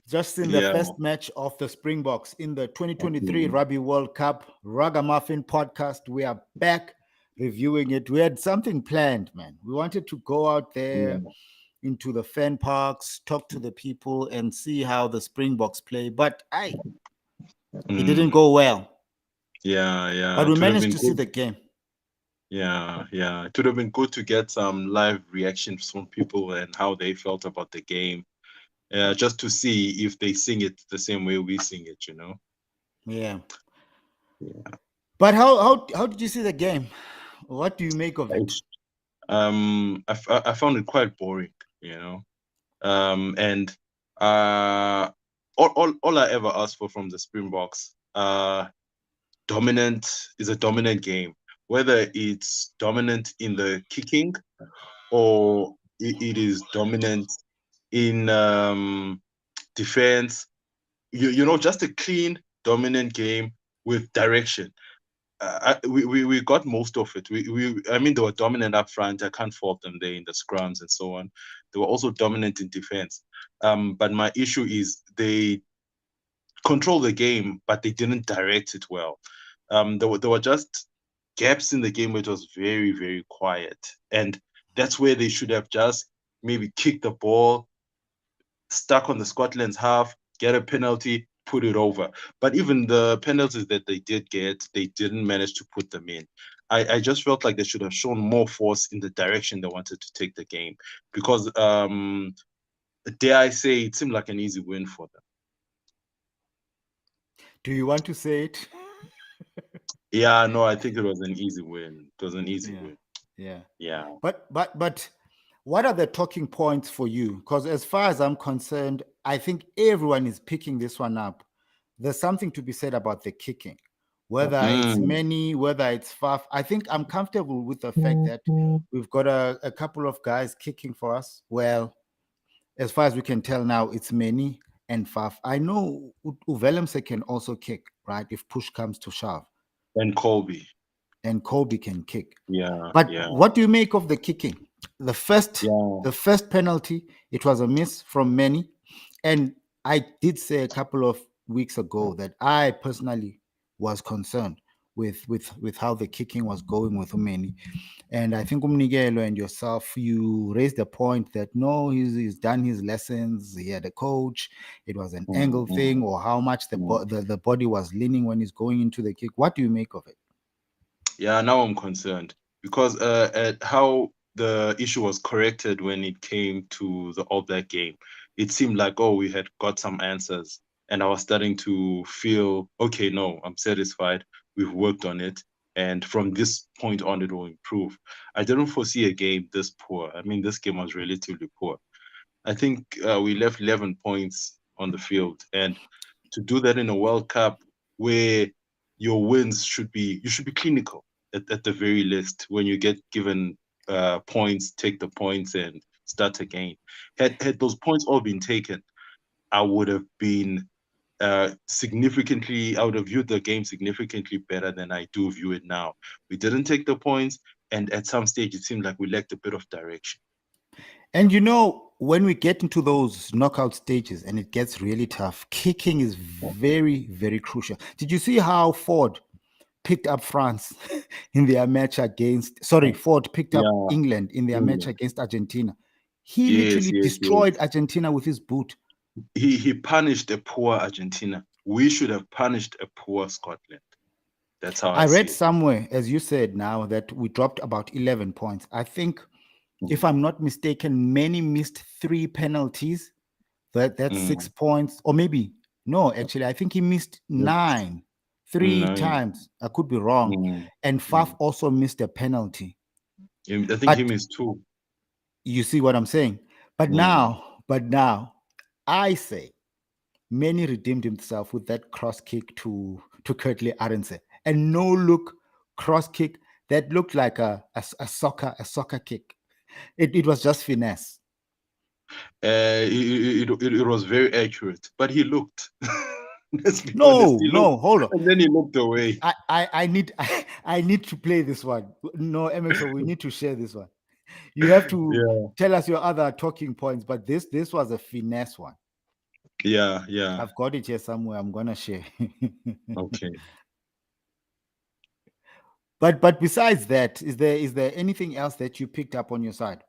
Just in the Yeah. first match of the Springboks in the 2023 Mm, Rugby World Cup, Rugga Muffin podcast. We are back reviewing it. We had something planned, man. We wanted to go out there yeah. into the fan parks, talk to the people, and see how the Springboks play. But it didn't Mm, go well. yeah, yeah. But we It would have managed been to see good. the game. Yeah, yeah. It would have been good to get some live reactions from people and how they felt about the game. Just to see if they sing it the same way we sing it, you know? Yeah. Yeah. But how did you see the game? What do you make of it? I found it quite boring, you know? And uh, all I ever asked for from the Springboks, dominant is a dominant game, whether it's dominant in the kicking or it is dominant in defense. You know, just a clean, dominant game with direction. We got most of it. I mean, they were dominant up front. I can't fault them there in the scrums and so on. They were also dominant in defense. But my issue is they control the game, but they didn't direct it well. There were just gaps in the game where it was very, very quiet. And that's where they should have just maybe kicked the ball, stuck on the Scotland's half, get a penalty, put it over. But even the penalties that they did get, they didn't manage to put them in. I just felt like they should have shown more force in the direction they wanted to take the game because, dare I say, it seemed like an easy win for them. Do you want to say it? Yeah, no, I think it was an easy win. It was an easy Yeah. win. Yeah. Yeah. But what are the talking points for you? Because as far as I'm concerned, I think everyone is picking this one up. There's something to be said about the kicking, whether it's Mm, many, whether it's Faf. I think I'm comfortable with the fact that we've got a couple of guys kicking for us. Well, as far as we can tell now, it's many and Faf. I know Uvelemse can also kick, right? If push comes to shove, and Colby. and Kobe can kick. Yeah, But yeah, what do you make of the kicking? The first, yeah. the first penalty, it was a miss from many, and I did say a couple of weeks ago that I personally was concerned with how the kicking was going with many, and I think Umnikelo and yourself, you raised the point that no, he's done his lessons. He had a coach. It was an Mm, angle mm, thing, or how much mm. the body was leaning when he's going into the kick. What do you make of it? Yeah, now I'm concerned because at how the issue was corrected when it came to the All Black game, it seemed like, oh, we had got some answers, and I was starting to feel, okay, no, I'm satisfied. We've worked on it, and from this point on, it will improve. I didn't foresee a game this poor. I mean, this game was relatively poor. I think we left 11 points on the field, and to do that in a World Cup where your wins you should be clinical at the very least. When you get given points, take the points and start again. Had those points all been taken, I would have been significantly. I would have viewed the game significantly better than I do view it now. We didn't take the points, and at some stage, it seemed like we lacked a bit of direction. And when we get into those knockout stages and it gets really tough, kicking is very, very crucial. Did you see how Ford picked up France in their match Ford picked up Yeah. England in their match England. against Argentina? He Yes, literally yes, destroyed yes. Argentina with his boot. He punished a poor Argentina. We should have punished a poor Scotland. That's how I I see read it. somewhere, as you said now, that we dropped about 11 points. I think, if Mm, I'm not mistaken, many missed 3 penalties. That's mm, 6 points, or maybe no, actually, I think he missed that's nine, three nine. times. I could be wrong. Mm, And Faf mm. also missed a penalty. I think him But is two. you see what I'm saying? But Mm. now, I say Many redeemed himself with that cross kick to Kurtley Arense. And no look cross kick that looked like a soccer kick. It was just finesse. It was very accurate, but he looked. Let's be honest, No, he looked, no, hold on. and then he looked away. I need I need to play this one. No, MXO, we need to share this one. You have to Yeah. tell us your other talking points, but this was a finesse one. Yeah, yeah. I've got it here somewhere. I'm gonna share. Okay. But besides that, is there anything else that you picked up on your side?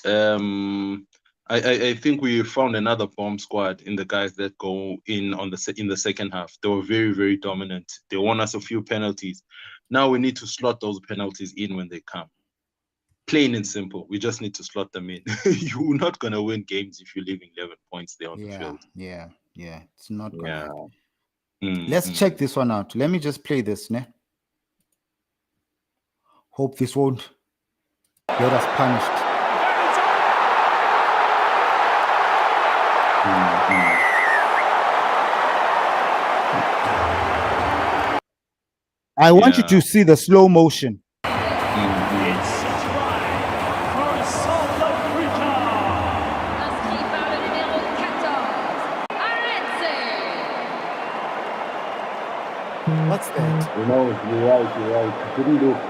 Um, I think we found another bomb squad in the guys that go in in the second half. They were very, very dominant. They won us a few penalties. Now we need to slot those penalties in when they come. Plain and simple. We just need to slot them in. You're not gonna win games if you're leaving 11 points there on the Yeah, field. yeah, yeah. It's not gonna Yeah. happen. Mm, Let's check mm. this one out. Let me just play this, ne? Hope this won't get us punished. I want you Yeah. to see the slow motion. It's a try for South Africa. What's that? No, you're right. You're right. It didn't look.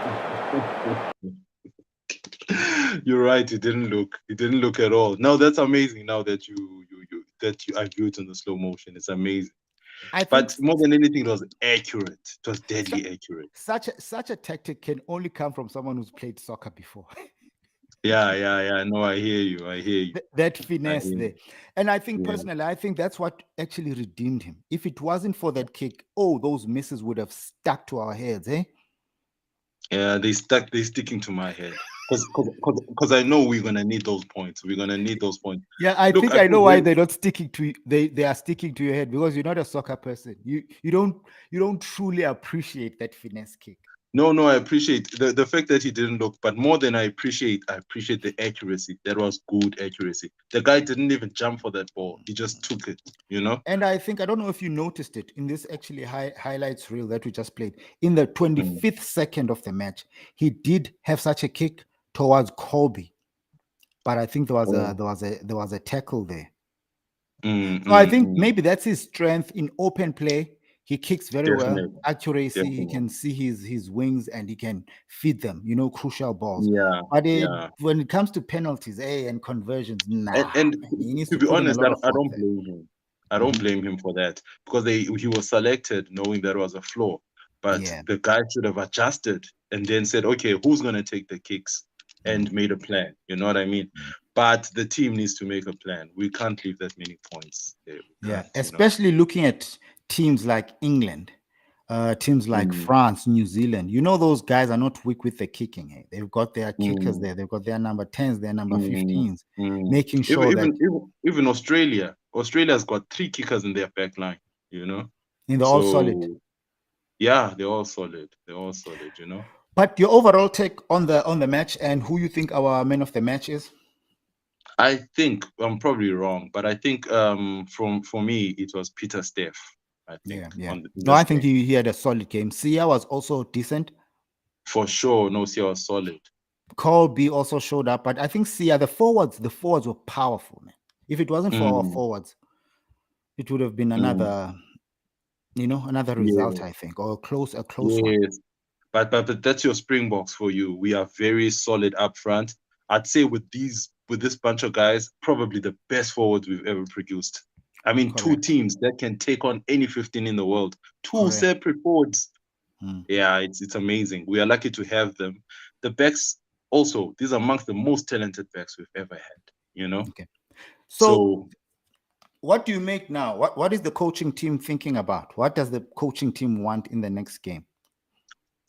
You're right. It didn't look. It didn't look at all. No, that's amazing. Now that I view it in the slow motion, it's amazing. I think But more than anything, it was accurate. It was deadly accurate. such a tactic can only come from someone who's played soccer before. Yeah, yeah, yeah. No, I hear you. I hear you. That finesse hear there. you. And I think Yeah. personally, I think that's what actually redeemed him. If it wasn't for that kick, oh, those misses would have stuck to our heads, eh? Yeah, they're sticking to my head. Because I know we're gonna need those points. We're gonna need those points. Yeah, I Look, think I I know feel why very- they're not sticking to they are sticking to your head, because you're not a soccer person. You don't truly appreciate that finesse kick. No, I appreciate the fact that he didn't look, but more than I appreciate the accuracy. That was good accuracy. The guy didn't even jump for that ball. He just took it, you know? And I think, I don't know if you noticed it in this actually highlights reel that we just played. In the 25th second of the match, he did have such a kick towards Colby, but I think there was a tackle there. So I think maybe that's his strength in open play. He kicks very well, Definitely. accuracy. He Definitely. can see his wings and he can feed them, crucial balls. Yeah. But Yeah. when it comes to penalties, and conversions, nah, And man, he needs to to be put in a honest, lot of I work don't there. blame him. I don't blame him for that, because he was selected knowing there was a flaw. But Yeah. the guy should have adjusted and then said, okay, who's gonna take the kicks, and made a plan. You know what I mean? But the team needs to make a plan. We can't leave that many points there. We Yeah, can't, especially looking at teams like England, teams like France, New Zealand. Those guys are not weak with the kicking. Eh? They've got their kickers there. They've got their number 10s, their number 15s, making sure that even Australia. Australia's got 3 kickers in their back line, they're all solid. So yeah, they're all solid. They're all solid, But your overall take on the match, and who you think our man of the match is? I think I'm probably wrong, but I think for me it was Peter Steff. I think. Yeah. No, I think he had a solid game. Sia was also decent. For sure, no, Sia was solid. Colby also showed up, but I think Sia, the forwards were powerful, man. If it wasn't for our forwards, it would have been another result, I think, or a close one. But that's your Springboks for you. We are very solid up front. I'd say with this bunch of guys, probably the best forwards we've ever produced. I mean, Correct. 2 teams that can take on any 15 in the world. 2 Correct. separate forwards. Yeah, it's amazing. We are lucky to have them. The backs also, these are amongst the most talented backs we've ever had, Okay. So what do you make now? What is the coaching team thinking about? What does the coaching team want in the next game?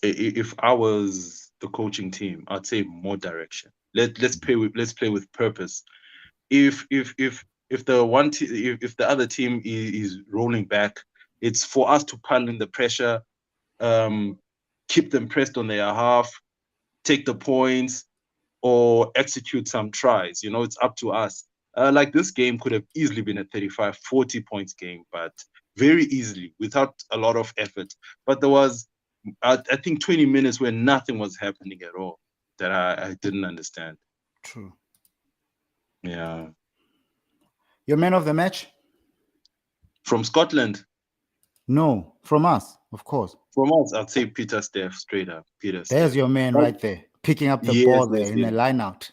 If I was the coaching team, I'd say more direction. Let's play with purpose. If the other team is rolling back, it's for us to pile in the pressure, keep them pressed on their half, take the points, or execute some tries. It's up to us. Like this game could have easily been a 35-40 points game, but very easily without a lot of effort. But there was, I think, 20 minutes where nothing was happening at all that I didn't understand. True. Yeah. Your man of the match? From Scotland? No, from us, of course. From us, I'd say Peter Steff, straight up. There's your man right there, picking up the ball there in the line out.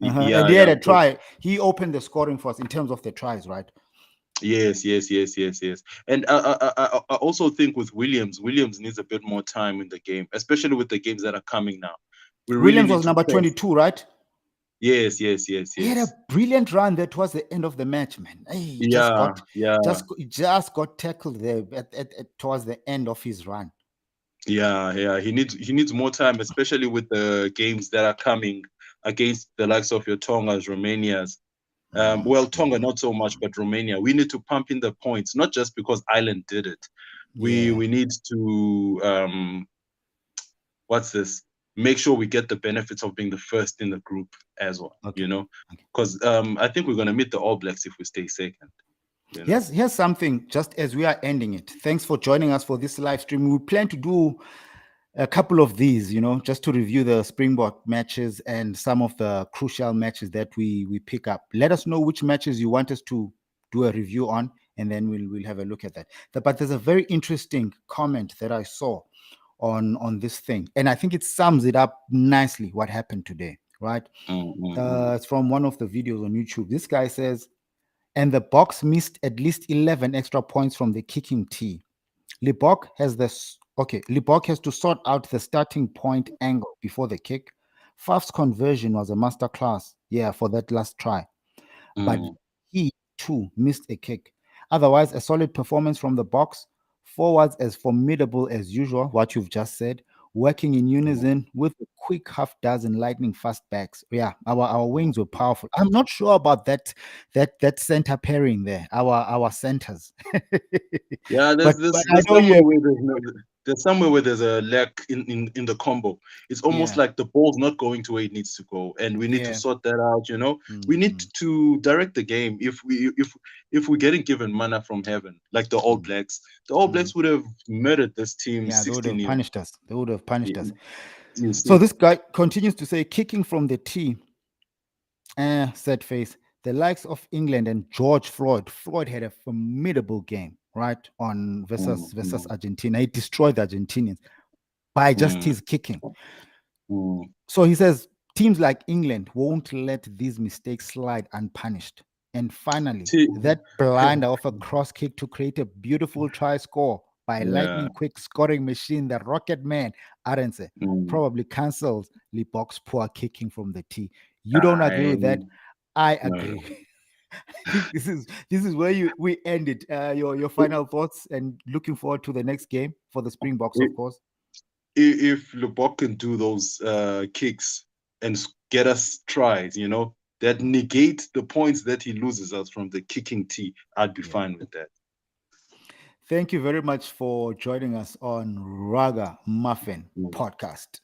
Yeah, and he had a try. He opened the scoring for us in terms of the tries, right? Yes. And I also think with Williams needs a bit more time in the game, especially with the games that are coming now. We really Williams need was to number test. 22, right? Yes. He had a brilliant run there towards the end of the match, man. Hey, he Yeah. just got tackled there towards the end of his run. Yeah. He needs more time, especially with the games that are coming against the likes of your Tongas, Romanias. Well, Tonga not so much, but Romania. We need to pump in the points, not just because Ireland did it. Yeah. We need to what's this? Make sure we get the benefits of being the first in the group as well. Okay. You know, Okay. because I think we're gonna meet the All Blacks if we stay second. You know? Here's something just as we are ending it. Thanks for joining us for this live stream. We plan to do a couple of these, just to review the Springbok matches and some of the crucial matches that we pick up. Let us know which matches you want us to do a review on, and then we'll have a look at that. But there's a very interesting comment that I saw on this thing, and I think it sums it up nicely what happened today, right? It's from one of the videos on YouTube. This guy says, and the Boks missed at least 11 extra points from the kicking tee. Lebbok has to sort out the starting point angle before the kick. Faf's conversion was a masterclass, for that last try. But he too missed a kick. Otherwise, a solid performance from the Boks. Forwards as formidable as usual, what you've just said, working in unison with a quick half dozen lightning fast backs. Yeah, our wings were powerful. I'm not sure about that center pairing there, our centers. Yeah, but there's I know somewhere you. where there's somewhere where there's a lack in the combo. It's almost like the ball's not going to where it needs to go, and we need to sort that out. We need to direct the game. If we're getting given manna from heaven, like the All Blacks, would have murdered this team. Yeah, they would have 16-0. punished us. They would have punished us. You So see? this guy continues to say, kicking from the tee. Sad face. The likes of England and George Floyd. Floyd had a formidable game, right? On versus Argentina. He destroyed the Argentinians by just his kicking. So he says teams like England won't let these mistakes slide unpunished. And finally, that blinder of a cross kick to create a beautiful try score by a lightning quick scoring machine, the Rocket Man, Arense, probably cancels Lebbok's poor kicking from the tee. You don't agree with that? I agree. I think this is where we end it. Your final thoughts, and looking forward to the next game for the Springboks, of course. If Lebbok can do those kicks and get us tries, that negate the points that he loses us from the kicking tee, I'd be fine with that. Thank you very much for joining us on Rugga Muffin podcast.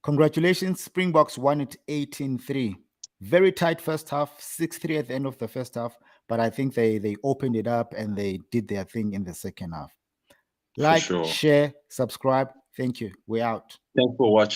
Congratulations, Springboks won it 18-3. Very tight first half, 6-3 at the end of the first half, but I think they opened it up and they did their thing in the second half. Like, share, subscribe. Thank you. We're out. Thanks for watching.